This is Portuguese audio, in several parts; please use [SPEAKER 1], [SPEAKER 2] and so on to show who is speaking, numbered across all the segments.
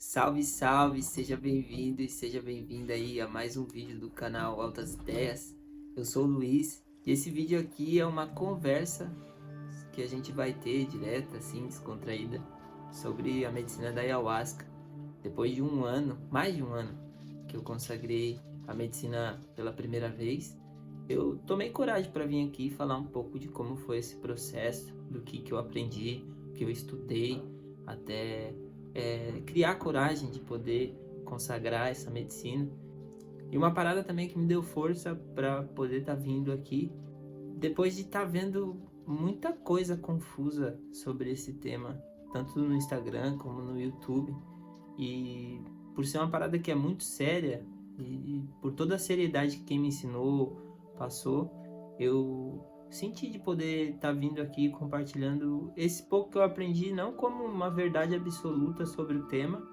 [SPEAKER 1] Salve, salve! Seja bem-vindo e seja bem-vinda aí a mais um vídeo do canal Altas Ideias. Eu sou o Luiz e esse vídeo aqui é uma conversa que a gente vai ter direta, assim, descontraída, sobre a medicina da Ayahuasca. Depois de um ano, mais de um ano, que eu consagrei a medicina pela primeira vez, eu tomei coragem para vir aqui falar um pouco de como foi esse processo, do que eu aprendi, o que eu estudei, até criar coragem de poder consagrar essa medicina. E uma parada também que me deu força para poder estar vindo aqui, depois de estar vendo muita coisa confusa sobre esse tema, tanto no Instagram como no YouTube, e por ser uma parada que é muito séria, e por toda a seriedade que quem me ensinou passou, eu senti de poder estar vindo aqui compartilhando esse pouco que eu aprendi, não como uma verdade absoluta sobre o tema,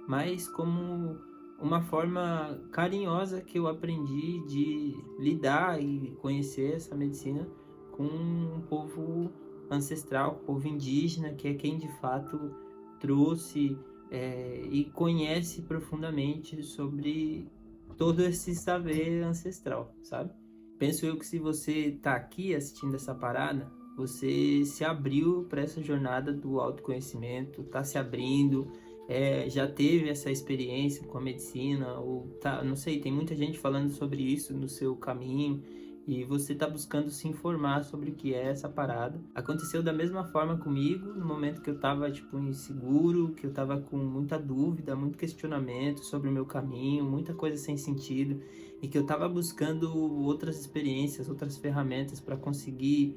[SPEAKER 1] mas como uma forma carinhosa que eu aprendi de lidar e conhecer essa medicina com um povo ancestral, povo indígena, que é quem de fato trouxe e conhece profundamente sobre todo esse saber ancestral, sabe? Penso eu que se você tá aqui assistindo essa parada, você se abriu para essa jornada do autoconhecimento, tá se abrindo, já teve essa experiência com a medicina, ou tá, não sei, tem muita gente falando sobre isso no seu caminho, e você tá buscando se informar sobre o que é essa parada. Aconteceu da mesma forma comigo, no momento que eu tava, tipo, inseguro, que eu tava com muita dúvida, muito questionamento sobre o meu caminho, muita coisa sem sentido, e que eu tava buscando outras experiências, outras ferramentas para conseguir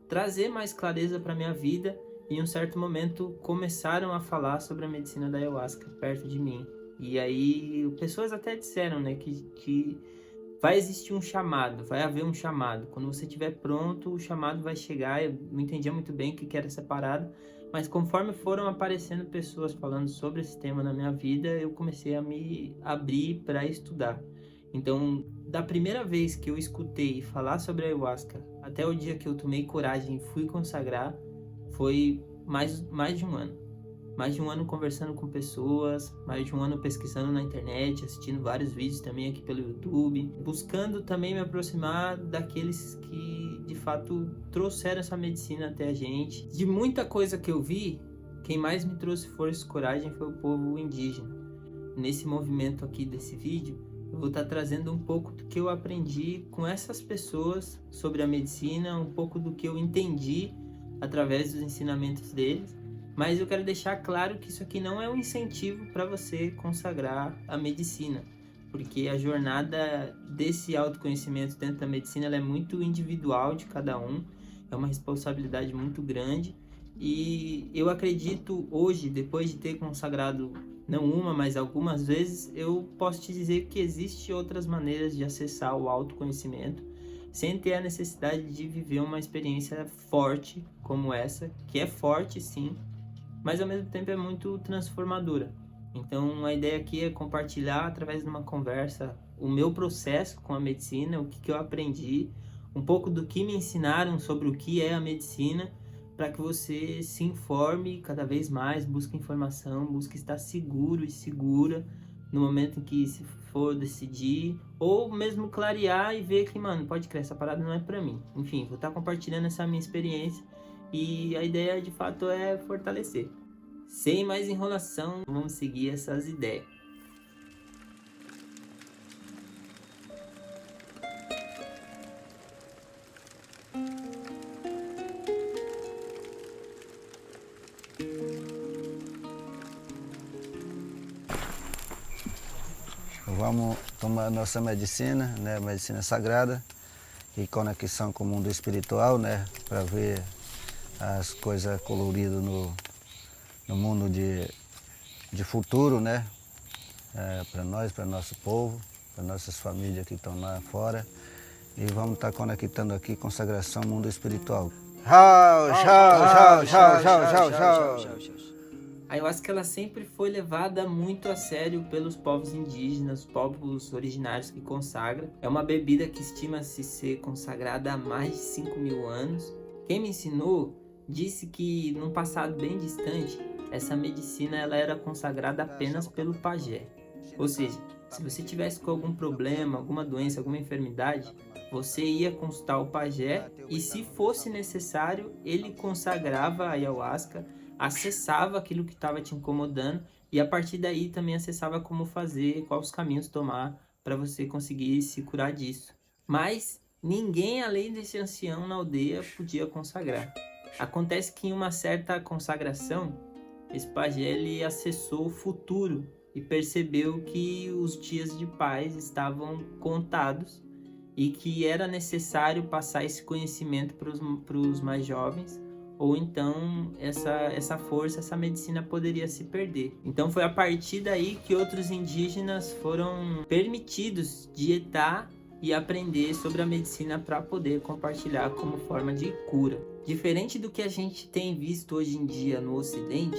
[SPEAKER 1] trazer mais clareza para minha vida. E em um certo momento começaram a falar sobre a medicina da Ayahuasca perto de mim. E aí pessoas até disseram, né, que vai existir um chamado, vai haver um chamado. Quando você estiver pronto, o chamado vai chegar. Eu não entendia muito bem o que era essa parada, mas conforme foram aparecendo pessoas falando sobre esse tema na minha vida, eu comecei a me abrir para estudar. Então, da primeira vez que eu escutei falar sobre a Ayahuasca até o dia que eu tomei coragem e fui consagrar, foi mais de um ano. Mais de um ano conversando com pessoas, mais de um ano pesquisando na internet, assistindo vários vídeos também aqui pelo YouTube, buscando também me aproximar daqueles que de fato trouxeram essa medicina até a gente. De muita coisa que eu vi, quem mais me trouxe força e coragem foi o povo indígena. Nesse movimento aqui desse vídeo, eu vou estar trazendo um pouco do que eu aprendi com essas pessoas sobre a medicina, um pouco do que eu entendi através dos ensinamentos deles. Mas eu quero deixar claro que isso aqui não é um incentivo para você consagrar a medicina, porque a jornada desse autoconhecimento dentro da medicina ela é muito individual de cada um, é uma responsabilidade muito grande. E eu acredito hoje, depois de ter consagrado não uma, mas algumas vezes, eu posso te dizer que existem outras maneiras de acessar o autoconhecimento sem ter a necessidade de viver uma experiência forte como essa, que é forte sim, mas ao mesmo tempo é muito transformadora. Então a ideia aqui é compartilhar através de uma conversa o meu processo com a medicina, o que eu aprendi, um pouco do que me ensinaram sobre o que é a medicina, para que você se informe cada vez mais, busque informação, busque estar seguro e segura no momento em que se for decidir, ou mesmo clarear e ver que, mano, pode crer, essa parada não é para mim. Enfim, vou estar compartilhando essa minha experiência e a ideia de fato é fortalecer. Sem mais enrolação, vamos seguir essas ideias.
[SPEAKER 2] Vamos tomar nossa medicina, né, medicina sagrada, e conexão com o mundo espiritual, né, para ver as coisas coloridas no mundo de futuro, né, para nós, para nosso povo, para nossas famílias que estão lá fora. E vamos estar conectando aqui consagração mundo espiritual.
[SPEAKER 1] A ayahuasca ela sempre foi levada muito a sério pelos povos indígenas, povos originários que consagram. É uma bebida que estima-se ser consagrada há mais de 5.000 anos. Quem me ensinou disse que num passado bem distante, essa medicina ela era consagrada apenas pelo pajé. Ou seja, se você tivesse com algum problema, alguma doença, alguma enfermidade, você ia consultar o pajé e, se fosse necessário, ele consagrava a ayahuasca, acessava aquilo que estava te incomodando e a partir daí também acessava como fazer, quais caminhos tomar para você conseguir se curar disso. Mas ninguém além desse ancião na aldeia podia consagrar. Acontece que em uma certa consagração, esse pajé ele acessou o futuro e percebeu que os dias de paz estavam contados e que era necessário passar esse conhecimento para os mais jovens, ou então essa força, essa medicina poderia se perder. Então foi a partir daí que outros indígenas foram permitidos dietar e aprender sobre a medicina para poder compartilhar como forma de cura. Diferente do que a gente tem visto hoje em dia no Ocidente,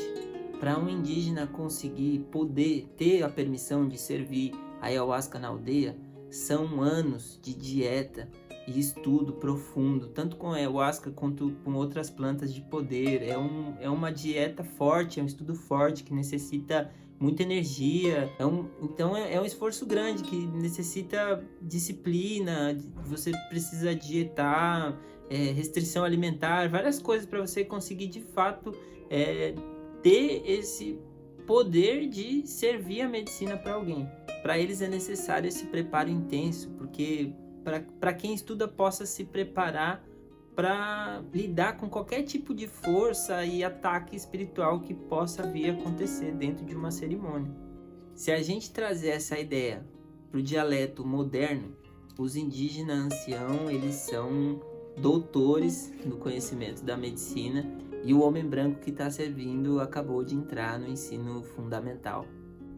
[SPEAKER 1] para um indígena conseguir poder ter a permissão de servir a ayahuasca na aldeia, são anos de dieta e estudo profundo, tanto com a ayahuasca quanto com outras plantas de poder. É uma dieta forte, é um estudo forte que necessita muita energia. Então é um esforço grande que necessita disciplina, você precisa dietar, restrição alimentar, várias coisas para você conseguir de fato ter esse poder de servir a medicina para alguém. Para eles é necessário esse preparo intenso, porque para quem estuda possa se preparar para lidar com qualquer tipo de força e ataque espiritual que possa vir a acontecer dentro de uma cerimônia. Se a gente trazer essa ideia para o dialeto moderno, os indígenas anciãos eles são doutores no conhecimento da medicina e o homem branco que está servindo acabou de entrar no ensino fundamental.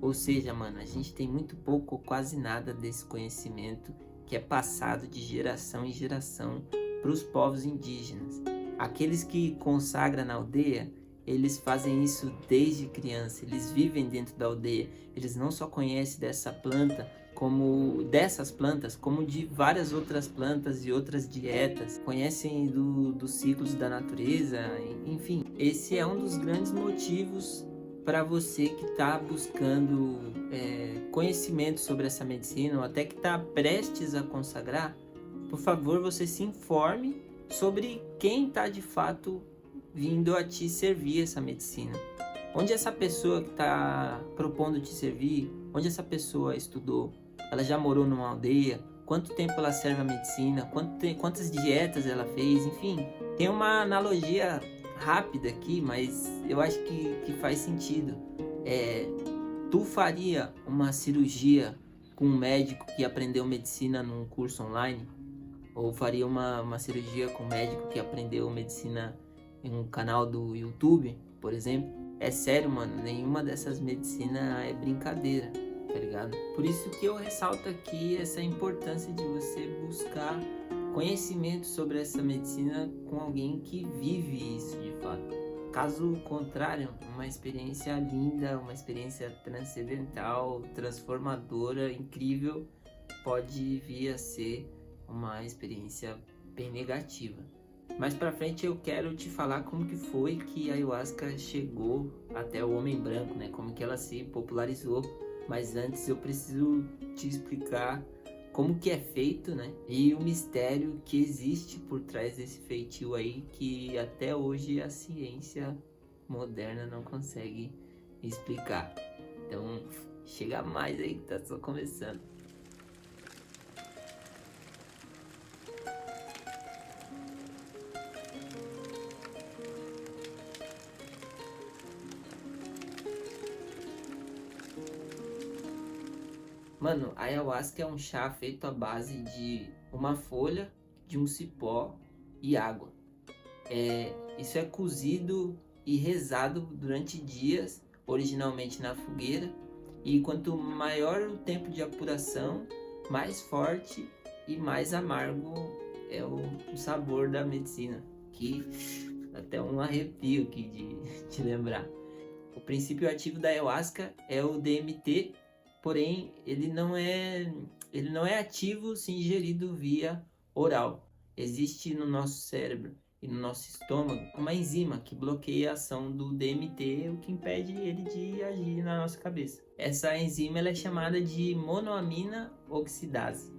[SPEAKER 1] Ou seja, mano, a gente tem muito pouco ou quase nada desse conhecimento que é passado de geração em geração para os povos indígenas. Aqueles que consagram na aldeia, eles fazem isso desde criança, eles vivem dentro da aldeia, eles não só conhecem dessas plantas, como de várias outras plantas e outras dietas, conhecem dos ciclos da natureza, enfim. Esse é um dos grandes motivos para você que está buscando conhecimento sobre essa medicina, ou até que está prestes a consagrar, por favor, você se informe sobre quem está de fato vindo a te servir essa medicina. Onde essa pessoa que está propondo te servir, onde essa pessoa estudou, ela já morou numa aldeia, quanto tempo ela serve a medicina, quantas dietas ela fez, enfim. Tem uma analogia rápida aqui, mas eu acho que faz sentido. Tu faria uma cirurgia com um médico que aprendeu medicina num curso online? Ou faria uma cirurgia com um médico que aprendeu medicina em um canal do YouTube, por exemplo? É sério, mano, nenhuma dessas medicinas é brincadeira, tá ligado? Por isso que eu ressalto aqui essa importância de você buscar conhecimento sobre essa medicina com alguém que vive isso de fato. Caso contrário, uma experiência linda, uma experiência transcendental, transformadora, incrível, pode vir a ser uma experiência bem negativa. Mais pra frente eu quero te falar como que foi que a ayahuasca chegou até o homem branco, né? Como que ela se popularizou. Mas antes eu preciso te explicar como que é feito, né? E o mistério que existe por trás desse feitio aí, que até hoje a ciência moderna não consegue explicar. Então, chega mais aí que tá só começando. Mano, a ayahuasca é um chá feito à base de uma folha, de um cipó e água. Isso é cozido e rezado durante dias, originalmente na fogueira. E quanto maior o tempo de apuração, mais forte e mais amargo é o sabor da medicina. Que até um arrepio aqui de lembrar. O princípio ativo da ayahuasca é o DMT, porém ele não é ativo se ingerido via oral. Existe no nosso cérebro e no nosso estômago uma enzima que bloqueia a ação do DMT, o que impede ele de agir na nossa cabeça. Essa enzima ela é chamada de monoamina oxidase.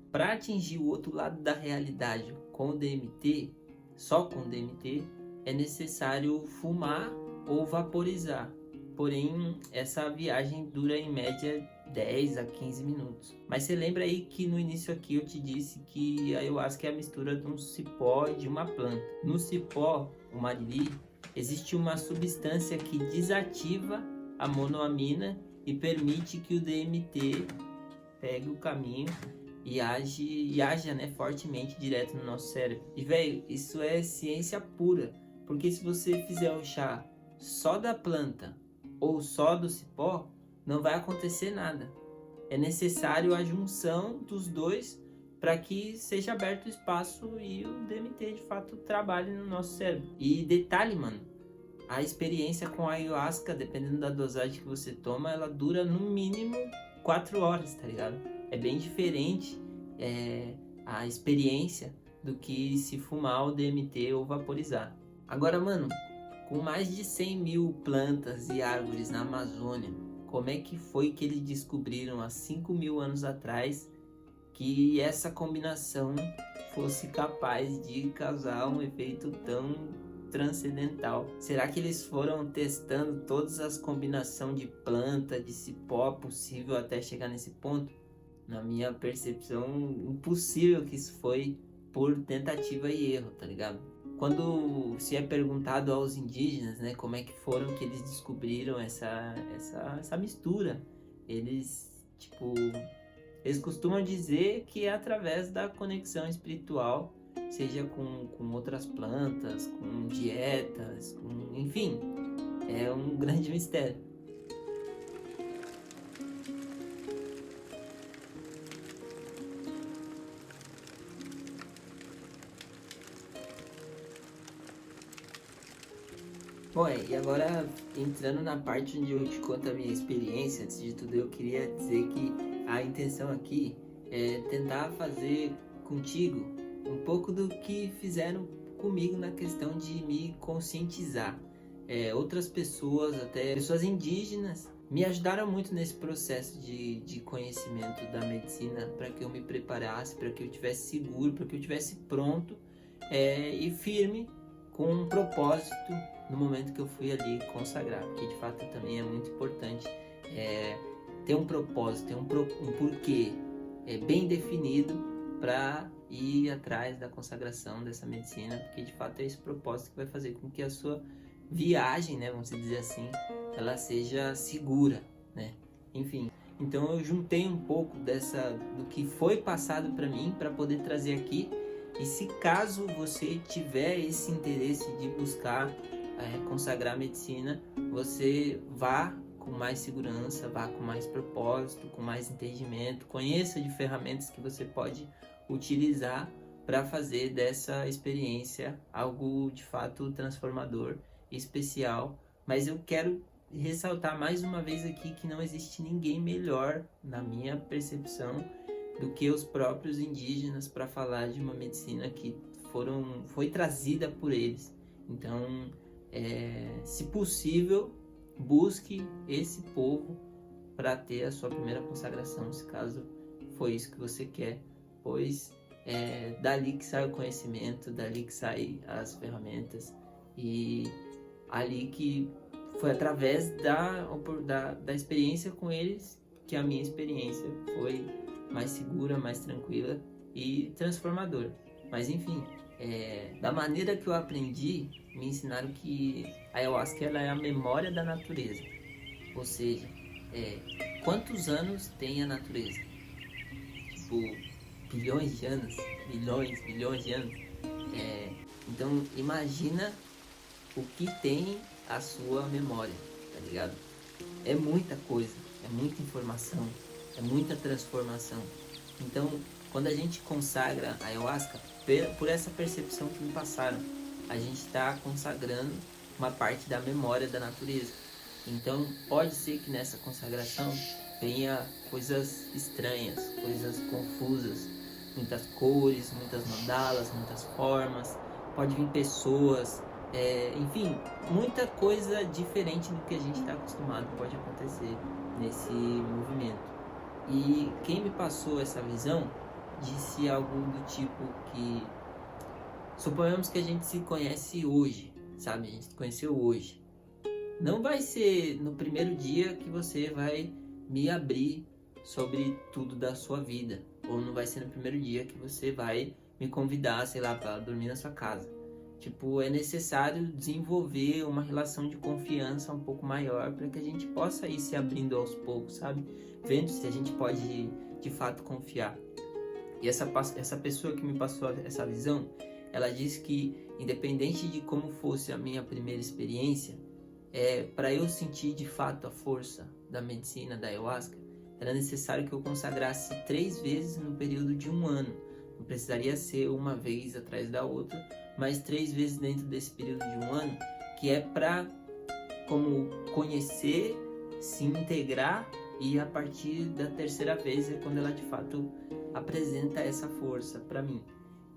[SPEAKER 1] Para atingir o outro lado da realidade com o DMT, só com o DMT, é necessário fumar ou vaporizar. Porém, essa viagem dura em média 10 a 15 minutos. Mas você lembra aí que no início aqui eu te disse que a ayahuasca é a mistura de um cipó e de uma planta. No cipó, o marili, existe uma substância que desativa a monoamina e permite que o DMT pegue o caminho e haja, né, fortemente direto no nosso cérebro. E velho, isso é ciência pura, porque se você fizer um chá só da planta ou só do cipó, não vai acontecer nada. É necessário a junção dos dois para que seja aberto o espaço e o DMT de fato trabalhe no nosso cérebro. E detalhe, mano, a experiência com a ayahuasca, dependendo da dosagem que você toma, ela dura no mínimo 4 horas, tá ligado? É bem diferente a experiência do que se fumar o DMT ou vaporizar. Agora, mano, com mais de 100 mil plantas e árvores na Amazônia, como é que foi que eles descobriram há 5 mil anos atrás que essa combinação fosse capaz de causar um efeito tão transcendental? Será que eles foram testando todas as combinações de planta, de cipó possível até chegar nesse ponto? Na minha percepção, impossível que isso foi por tentativa e erro, tá ligado? Quando se é perguntado aos indígenas, né, como é que foram que eles descobriram essa mistura, eles costumam dizer que é através da conexão espiritual, seja com outras plantas, com dietas, enfim, é um grande mistério. Bom, e agora entrando na parte onde eu te conto a minha experiência, antes de tudo eu queria dizer que a intenção aqui é tentar fazer contigo um pouco do que fizeram comigo na questão de me conscientizar. Outras pessoas, até pessoas indígenas, me ajudaram muito nesse processo de conhecimento da medicina para que eu me preparasse, para que eu estivesse seguro, para que eu estivesse pronto e firme com um propósito no momento que eu fui ali consagrar, porque de fato também é muito importante ter um propósito, ter um porquê bem definido para ir atrás da consagração dessa medicina, porque de fato é esse propósito que vai fazer com que a sua viagem, né, vamos dizer assim, ela seja segura, né? Enfim, então eu juntei um pouco do que foi passado para mim para poder trazer aqui. E se caso você tiver esse interesse de buscar consagrar a medicina, você vá com mais segurança, vá com mais propósito, com mais entendimento, conheça de ferramentas que você pode utilizar para fazer dessa experiência algo de fato transformador e especial. Mas eu quero ressaltar mais uma vez aqui que não existe ninguém melhor, na minha percepção, do que os próprios indígenas para falar de uma medicina que foi trazida por eles. Então, se possível, busque esse povo para ter a sua primeira consagração, se caso foi isso que você quer, pois é dali que sai o conhecimento, dali que saem as ferramentas, e ali que foi através da experiência com eles que a minha experiência foi mais segura, mais tranquila e transformadora. Mas enfim, da maneira que eu aprendi, me ensinaram que a ayahuasca ela é a memória da natureza. Ou seja, quantos anos tem a natureza? Bilhões de anos, bilhões de anos. Então imagina o que tem a sua memória, tá ligado? É muita coisa, é muita informação, é muita transformação. Então, quando a gente consagra a ayahuasca, por essa percepção que me passaram, a gente está consagrando uma parte da memória da natureza. Então, pode ser que nessa consagração venha coisas estranhas, coisas confusas, muitas cores, muitas mandalas, muitas formas. pode vir pessoas, enfim, muita coisa diferente do que a gente está acostumado pode acontecer nesse movimento. E quem me passou essa visão disse algo do tipo que, suponhamos que a gente se conhece hoje, sabe? A gente se conheceu hoje. Não vai ser no primeiro dia que você vai me abrir sobre tudo da sua vida. Ou não vai ser no primeiro dia que você vai me convidar, sei lá, para dormir na sua casa. Tipo, é necessário desenvolver uma relação de confiança um pouco maior para que a gente possa ir se abrindo aos poucos, sabe? Vendo se a gente pode de fato confiar. E essa pessoa que me passou essa visão, ela disse que, independente de como fosse a minha primeira experiência, para eu sentir de fato a força da medicina, da ayahuasca, era necessário que eu consagrasse 3 vezes no período de 1 ano. Não precisaria ser uma vez atrás da outra, mas 3 vezes dentro desse período de 1 ano, que é para como conhecer, se integrar, e a partir da 3ª vez é quando ela de fato apresenta essa força para mim.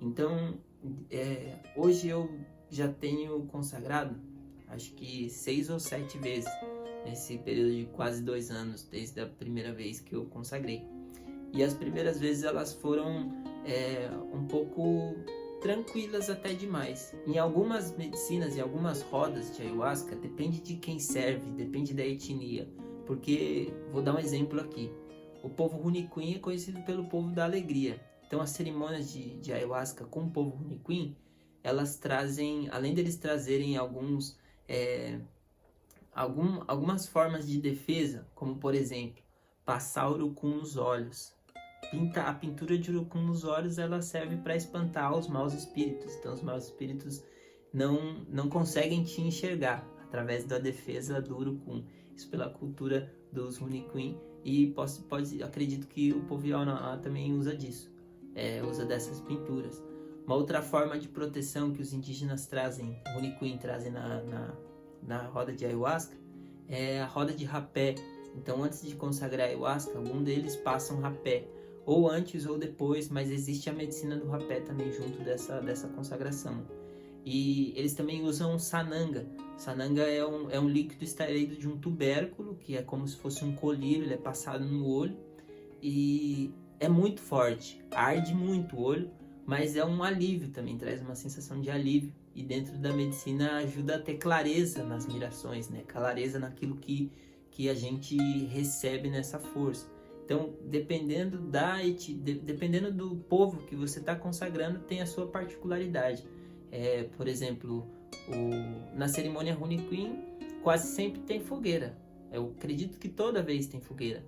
[SPEAKER 1] Então, hoje eu já tenho consagrado, acho que 6 ou 7 vezes, nesse período de quase 2 anos, desde a primeira vez que eu consagrei. E as primeiras vezes elas foram um pouco tranquilas até demais. Em algumas medicinas, em algumas rodas de ayahuasca, depende de quem serve, depende da etnia. Porque, vou dar um exemplo aqui, o povo Runicuim é conhecido pelo povo da alegria. Então as cerimônias de ayahuasca com o povo Runicuim, elas trazem, além deles trazerem algumas formas de defesa, como por exemplo, passar urucum nos olhos. A pintura de urucum nos olhos, ela serve para espantar os maus espíritos. Então os maus espíritos não conseguem te enxergar através da defesa do urucum. Isso pela cultura dos Runicuim, e acredito que o povo Yaunã também usa disso, usa dessas pinturas. Uma outra forma de proteção que os indígenas trazem, Runicuim trazem na roda de ayahuasca, é a roda de rapé. Então antes de consagrar a ayahuasca, algum deles passam rapé, ou antes ou depois, mas existe a medicina do rapé também junto dessa consagração. E eles também usam sananga. Sananga é um líquido extraído de um tubérculo, que é como se fosse um colírio, ele é passado no olho e é muito forte, arde muito o olho, mas é um alívio também, traz uma sensação de alívio, e dentro da medicina ajuda a ter clareza nas mirações, né? Clareza naquilo que a gente recebe nessa força. Então, dependendo do povo que você está consagrando, tem a sua particularidade. Por exemplo, na cerimônia Runicuim, quase sempre tem fogueira. Eu acredito que toda vez tem fogueira.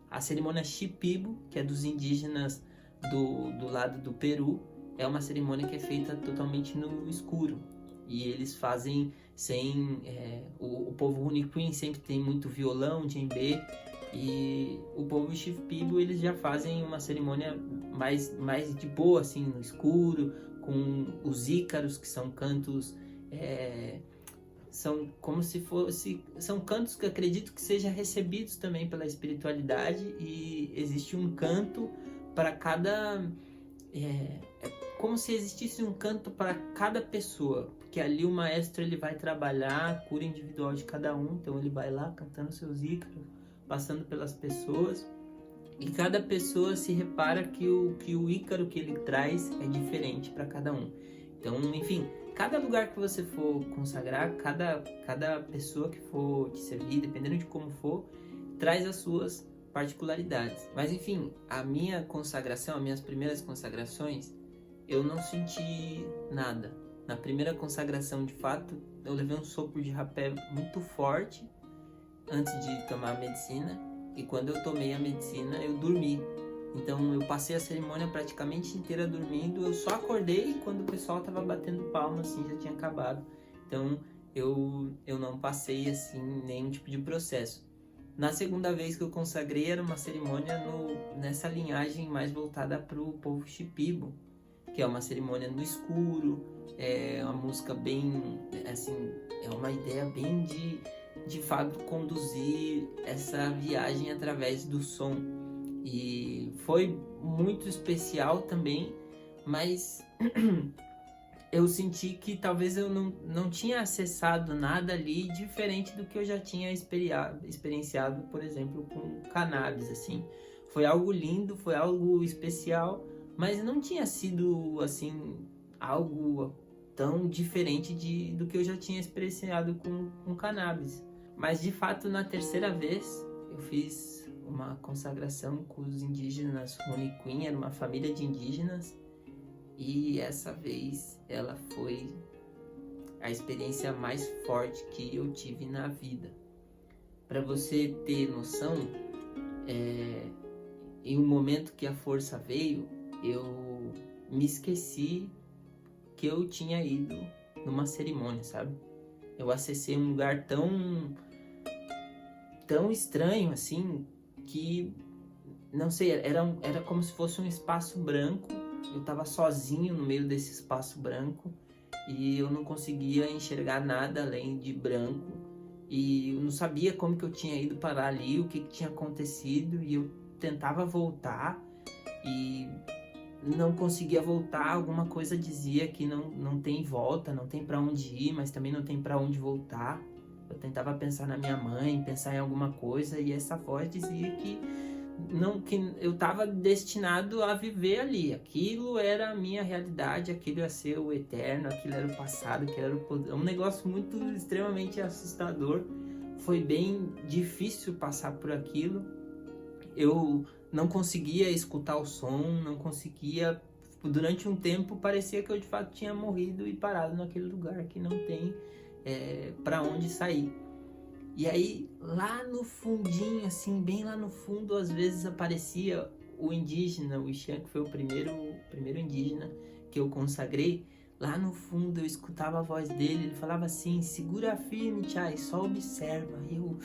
[SPEAKER 1] A cerimônia Shipibo, que é dos indígenas do lado do Peru, é uma cerimônia que é feita totalmente no escuro. E eles fazem sem... o povo Runicuim sempre tem muito violão, djembe, e o povo Shipibo, eles já fazem uma cerimônia mais de boa, assim, no escuro, com os ícaros, que são cantos, são como se fosse, são cantos que acredito que sejam recebidos também pela espiritualidade, e existe um canto para cada, como se existisse um canto para cada pessoa, porque ali o maestro ele vai trabalhar a cura individual de cada um, então ele vai lá cantando seus ícaros, passando pelas pessoas, e cada pessoa se repara que o ícaro que ele traz é diferente para cada um. Então, enfim, cada lugar que você for consagrar, cada pessoa que for te servir, dependendo de como for, traz as suas particularidades. Mas, enfim, a minha consagração, as minhas primeiras consagrações, eu não senti nada. Na primeira consagração, de fato, eu levei um sopro de rapé muito forte antes de tomar a medicina, e quando eu tomei a medicina eu dormi. Então eu passei a cerimônia praticamente inteira dormindo, eu só acordei quando o pessoal estava batendo palma, assim, já tinha acabado. Então eu não passei assim nenhum tipo de processo. Na segunda vez que eu consagrei era uma cerimônia nessa linhagem mais voltada para o povo Shipibo, que é uma cerimônia no escuro, é uma música bem, assim, é uma ideia bem de fato conduzir essa viagem através do som. E foi muito especial também, mas eu senti que talvez eu não tinha acessado nada ali diferente do que eu já tinha experienciado, por exemplo, com cannabis, assim. Foi algo lindo, foi algo especial, mas não tinha sido, assim, algo tão diferente do que eu já tinha experienciado com cannabis. Mas, de fato, na terceira vez, eu fiz uma consagração com os indígenas Roniquim, era uma família de indígenas, e essa vez ela foi a experiência mais forte que eu tive na vida. Para você ter noção, em um momento que a força veio, eu me esqueci que eu tinha ido numa cerimônia, sabe? Eu acessei um lugar tão estranho assim, que não sei, era como se fosse um espaço branco. Eu tava sozinho no meio desse espaço branco e eu não conseguia enxergar nada além de branco, e eu não sabia como que eu tinha ido parar ali, o que tinha acontecido, e eu tentava voltar e não conseguia voltar. Alguma coisa dizia que não tem volta, não tem para onde ir, mas também não tem para onde voltar. Eu tentava pensar na minha mãe, pensar em alguma coisa, e essa voz dizia que eu estava destinado a viver ali. Aquilo era a minha realidade, aquilo ia ser o eterno, aquilo era o passado, aquilo era o poder. Um negócio muito extremamente assustador. Foi bem difícil passar por aquilo. Eu não conseguia escutar o som, não conseguia. Durante um tempo parecia que eu de fato tinha morrido e parado naquele lugar que não tem para onde sair. E aí, lá no fundinho, assim, bem lá no fundo, às vezes aparecia o indígena, o Ixan, que foi o primeiro indígena que eu consagrei. Lá no fundo eu escutava a voz dele, ele falava assim: segura firme, Chay, só observa. E eu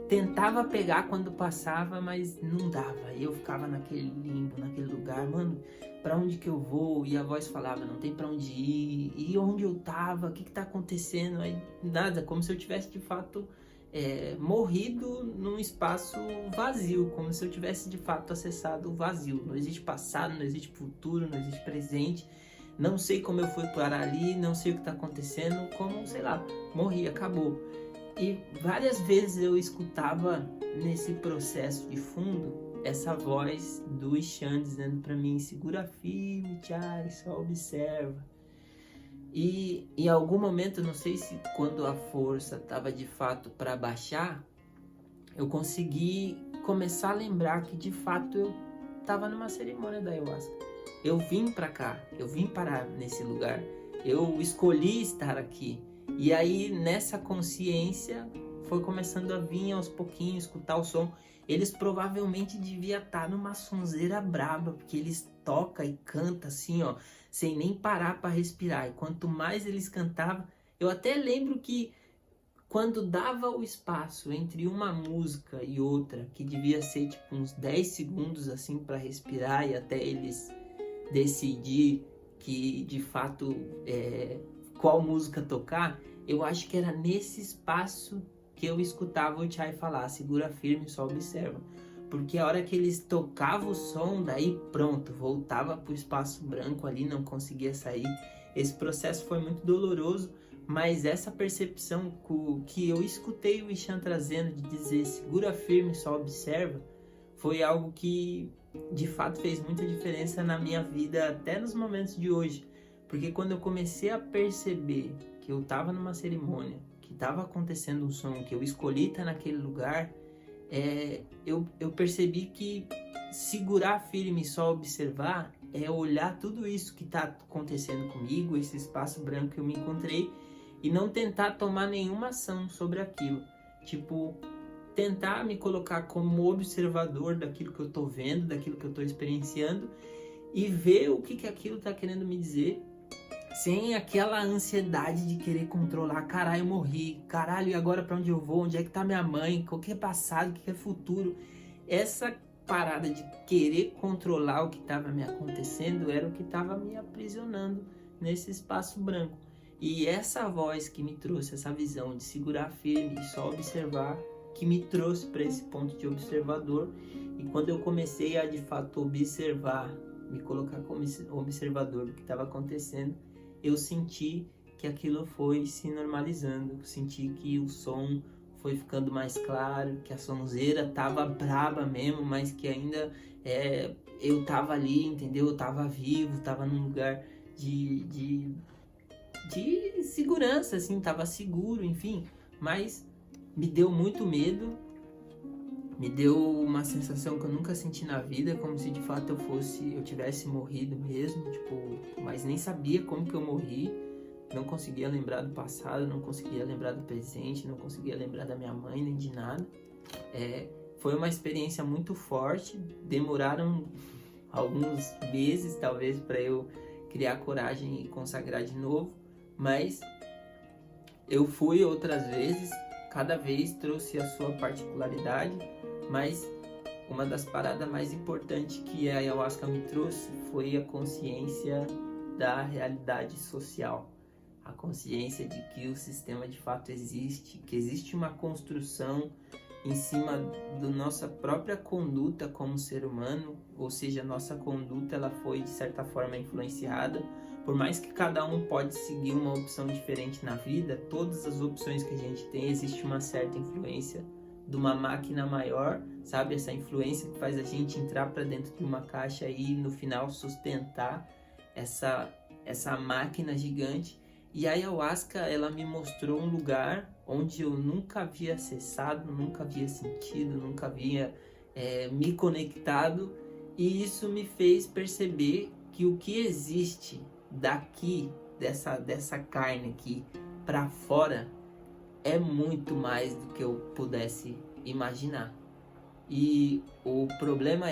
[SPEAKER 1] tentava pegar quando passava, mas não dava. Eu ficava naquele limbo, naquele lugar, mano, pra onde que eu vou? E a voz falava: não tem pra onde ir. E onde eu tava? O que tá acontecendo? Aí nada, como se eu tivesse de fato morrido num espaço vazio, como se eu tivesse de fato acessado o vazio. Não existe passado, não existe futuro, não existe presente. Não sei como eu fui parar ali, não sei o que está acontecendo, como, sei lá, morri, acabou. E várias vezes eu escutava nesse processo de fundo essa voz do Ixan dizendo para mim: segura firme, Chay, só observa. E em algum momento, não sei se quando a força estava de fato para baixar, eu consegui começar a lembrar que de fato eu estava numa cerimônia da ayahuasca. Eu vim para cá, eu vim parar nesse lugar, eu escolhi estar aqui. E aí nessa consciência foi começando a vir aos pouquinhos, escutar o som. Eles provavelmente deviam estar numa sonzeira braba, porque eles tocam e cantam assim, ó, sem nem parar para respirar. E quanto mais eles cantavam, eu até lembro que quando dava o espaço entre uma música e outra, que devia ser tipo uns 10 segundos assim para respirar e até eles decidir que de fato qual música tocar, eu acho que era nesse espaço que eu escutava o Chay falar: segura firme, só observa. Porque a hora que eles tocavam o som, daí pronto, voltava pro espaço branco ali, não conseguia sair. Esse processo foi muito doloroso, mas essa percepção que eu escutei o Ixan trazendo de dizer segura firme, só observa, foi algo que de fato fez muita diferença na minha vida, até nos momentos de hoje. Porque quando eu comecei a perceber que eu estava numa cerimônia, que estava acontecendo um som, que eu escolhi estar naquele lugar, eu percebi que segurar firme e só observar é olhar tudo isso que está acontecendo comigo, esse espaço branco que eu me encontrei, e não tentar tomar nenhuma ação sobre aquilo. Tipo, tentar me colocar como observador daquilo que eu estou vendo, daquilo que eu estou experienciando, e ver o que aquilo está querendo me dizer, sem aquela ansiedade de querer controlar. Caralho, eu morri. Caralho, e agora pra onde eu vou? Onde é que tá minha mãe? O que é passado? O que é futuro? Essa parada de querer controlar o que estava me acontecendo era o que estava me aprisionando nesse espaço branco. E essa voz que me trouxe essa visão de segurar firme e só observar, que me trouxe para esse ponto de observador. E quando eu comecei a de fato observar, me colocar como observador do que estava acontecendo, eu senti que aquilo foi se normalizando, eu senti que o som foi ficando mais claro, que a sonzeira tava braba mesmo, mas que ainda eu tava ali, entendeu? Eu tava vivo, tava num lugar de segurança, assim, tava seguro, enfim. Mas me deu muito medo, me deu uma sensação que eu nunca senti na vida, como se de fato eu tivesse morrido mesmo, tipo, mas nem sabia como que eu morri. Não conseguia lembrar do passado, não conseguia lembrar do presente, não conseguia lembrar da minha mãe, nem de nada. Foi uma experiência muito forte, demoraram alguns meses, talvez, para eu criar coragem e consagrar de novo, mas eu fui outras vezes, cada vez trouxe a sua particularidade, mas uma das paradas mais importantes que a ayahuasca me trouxe foi a consciência da realidade social. A consciência de que o sistema de fato existe, que existe uma construção em cima da nossa própria conduta como ser humano, ou seja, a nossa conduta ela foi de certa forma influenciada, por mais que cada um pode seguir uma opção diferente na vida, todas as opções que a gente tem, existe uma certa influência de uma máquina maior, sabe? Essa influência que faz a gente entrar para dentro de uma caixa e no final sustentar essa máquina gigante. E a ayahuasca, ela me mostrou um lugar onde eu nunca havia acessado, nunca havia sentido, nunca havia me conectado. E isso me fez perceber que o que existe daqui, dessa carne aqui, para fora, é muito mais do que eu pudesse imaginar. E o problema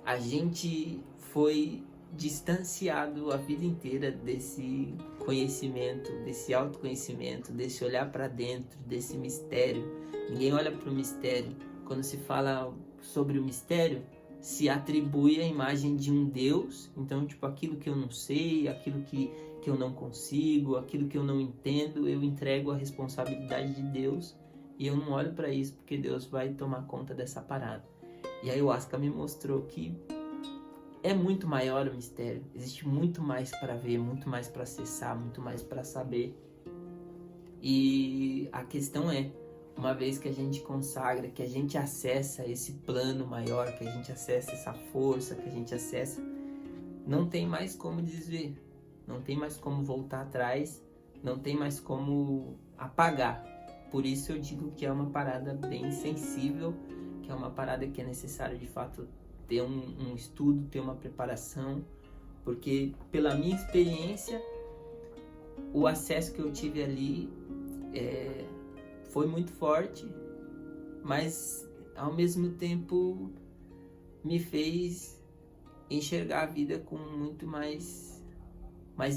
[SPEAKER 1] a gente foi distanciado a vida inteira desse conhecimento, desse autoconhecimento, desse olhar para dentro, desse mistério. Ninguém olha para o mistério. Quando se fala sobre o mistério, se atribui a imagem de um Deus. Então, tipo, aquilo que eu não sei, aquilo que eu não consigo, aquilo que eu não entendo, eu entrego a responsabilidade de Deus e eu não olho para isso porque Deus vai tomar conta dessa parada. E a ayahuasca me mostrou que é muito maior o mistério, existe muito mais para ver, muito mais para acessar, muito mais para saber. E a questão uma vez que a gente consagra, que a gente acessa esse plano maior, que a gente acessa essa força, que a gente acessa, não tem mais como desver, não tem mais como voltar atrás, não tem mais como apagar. Por isso eu digo que é uma parada bem sensível, que é uma parada que é necessário de fato ter um estudo, ter uma preparação, porque pela minha experiência, o acesso que eu tive ali foi muito forte, mas ao mesmo tempo me fez enxergar a vida com muito mais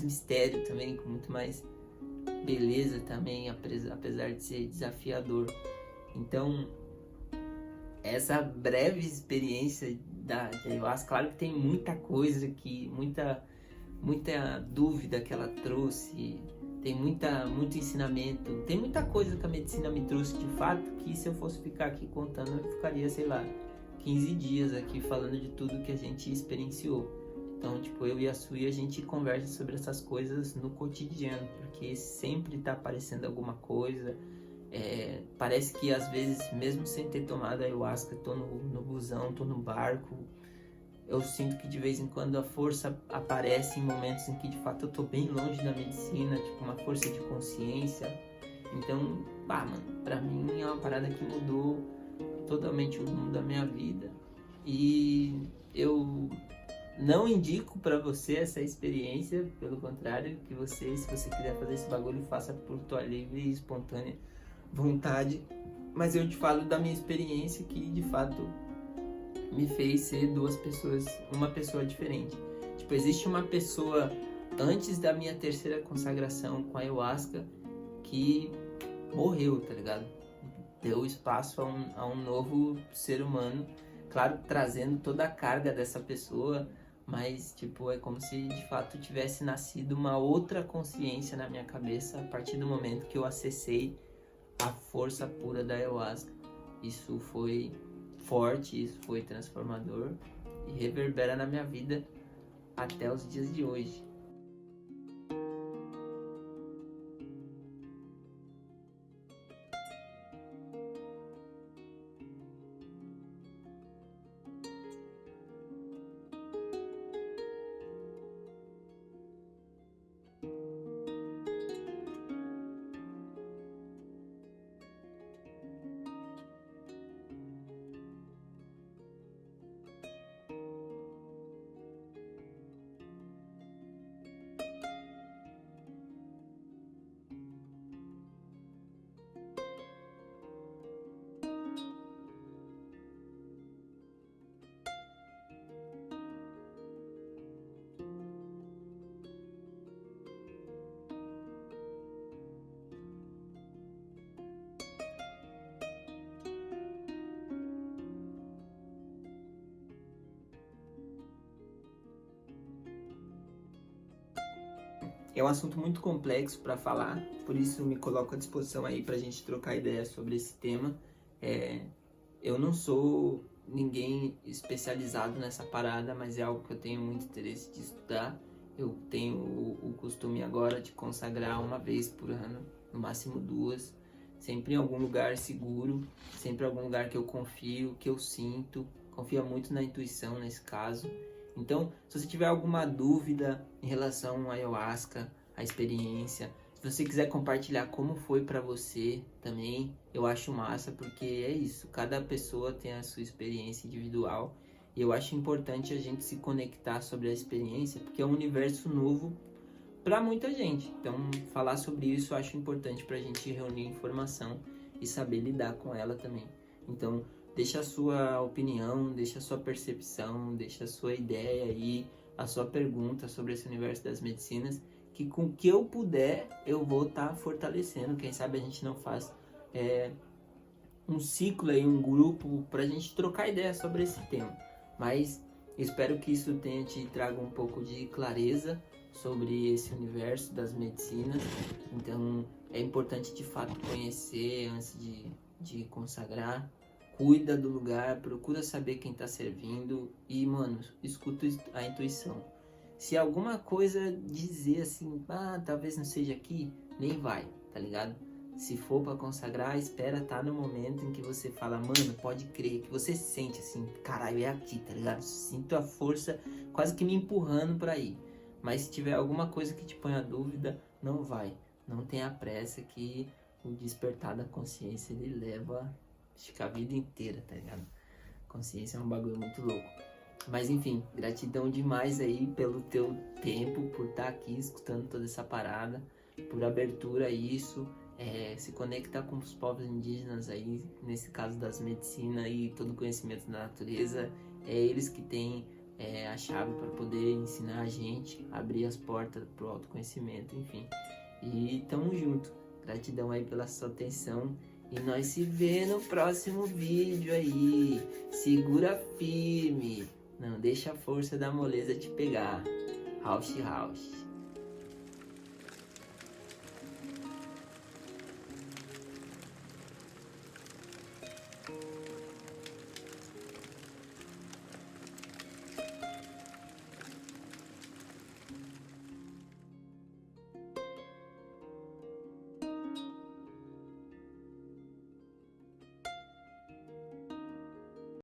[SPEAKER 1] mistério também, com muito mais beleza também, apesar de ser desafiador. Então, essa breve experiência da ayahuasca, claro que tem muita coisa aqui, muita dúvida que ela trouxe, tem muito ensinamento, tem muita coisa que a medicina me trouxe de fato, que se eu fosse ficar aqui contando, eu ficaria, sei lá, 15 dias aqui falando de tudo que a gente experienciou. Então, tipo, eu e a Sui, a gente conversa sobre essas coisas no cotidiano, porque sempre tá aparecendo alguma coisa. Parece que às vezes, mesmo sem ter tomado a ayahuasca, tô no busão, tô no barco, eu sinto que de vez em quando a força aparece em momentos em que de fato eu tô bem longe da medicina, tipo uma força de consciência. Então, mano, pra mim é uma parada que mudou totalmente o rumo da minha vida. E eu não indico pra você essa experiência, pelo contrário, que você, se você quiser fazer esse bagulho, faça por tua livre e espontânea vontade. Mas eu te falo da minha experiência que de fato me fez ser uma pessoa diferente. Tipo, existe uma pessoa antes da minha terceira consagração com a ayahuasca que morreu, tá ligado? Deu espaço a um novo ser humano, claro, trazendo toda a carga dessa pessoa, mas tipo, é como se de fato tivesse nascido uma outra consciência na minha cabeça a partir do momento que eu acessei a força pura da ayahuasca. Isso foi forte, isso foi transformador e reverbera na minha vida até os dias de hoje. É um assunto muito complexo para falar, por isso me coloco à disposição aí pra gente trocar ideia sobre esse tema. Eu não sou ninguém especializado nessa parada, mas é algo que eu tenho muito interesse de estudar. Eu tenho o costume agora de consagrar uma vez por ano, no máximo 2, sempre em algum lugar seguro, sempre em algum lugar que eu confio, que eu sinto, confia muito na intuição nesse caso. Então, se você tiver alguma dúvida em relação à ayahuasca, à experiência, se você quiser compartilhar como foi pra você também, eu acho massa, porque é isso, cada pessoa tem a sua experiência individual e eu acho importante a gente se conectar sobre a experiência, porque é um universo novo para muita gente. Então, falar sobre isso eu acho importante pra gente reunir informação e saber lidar com ela também. Então, deixa a sua opinião, deixa a sua percepção, deixa a sua ideia aí, a sua pergunta sobre esse universo das medicinas, que com o que eu puder, eu vou estar fortalecendo. Quem sabe a gente não faz um ciclo aí, um grupo, pra gente trocar ideia sobre esse tema. Mas espero que isso te traga um pouco de clareza sobre esse universo das medicinas. Então é importante de fato conhecer antes de consagrar. Cuida do lugar, procura saber quem tá servindo e, mano, escuta a intuição. Se alguma coisa dizer assim, talvez não seja aqui, nem vai, tá ligado? Se for pra consagrar, espera tá no momento em que você fala, mano, pode crer, que você sente assim, caralho, é aqui, tá ligado? Sinto a força quase que me empurrando pra ir. Mas se tiver alguma coisa que te ponha dúvida, não vai. Não tenha pressa, que o despertar da consciência, ele leva, acho que a vida inteira, tá ligado? Consciência é um bagulho muito louco. Mas enfim, gratidão demais aí pelo teu tempo, por estar aqui escutando toda essa parada, por abertura a isso, se conectar com os povos indígenas aí, nesse caso das medicinas e todo o conhecimento da natureza. É eles que têm a chave para poder ensinar a gente, abrir as portas pro autoconhecimento, enfim. E tamo junto. Gratidão aí pela sua atenção. E nós se vê no próximo vídeo aí. Segura firme. Não deixa a força da moleza te pegar. Rausch, rausch.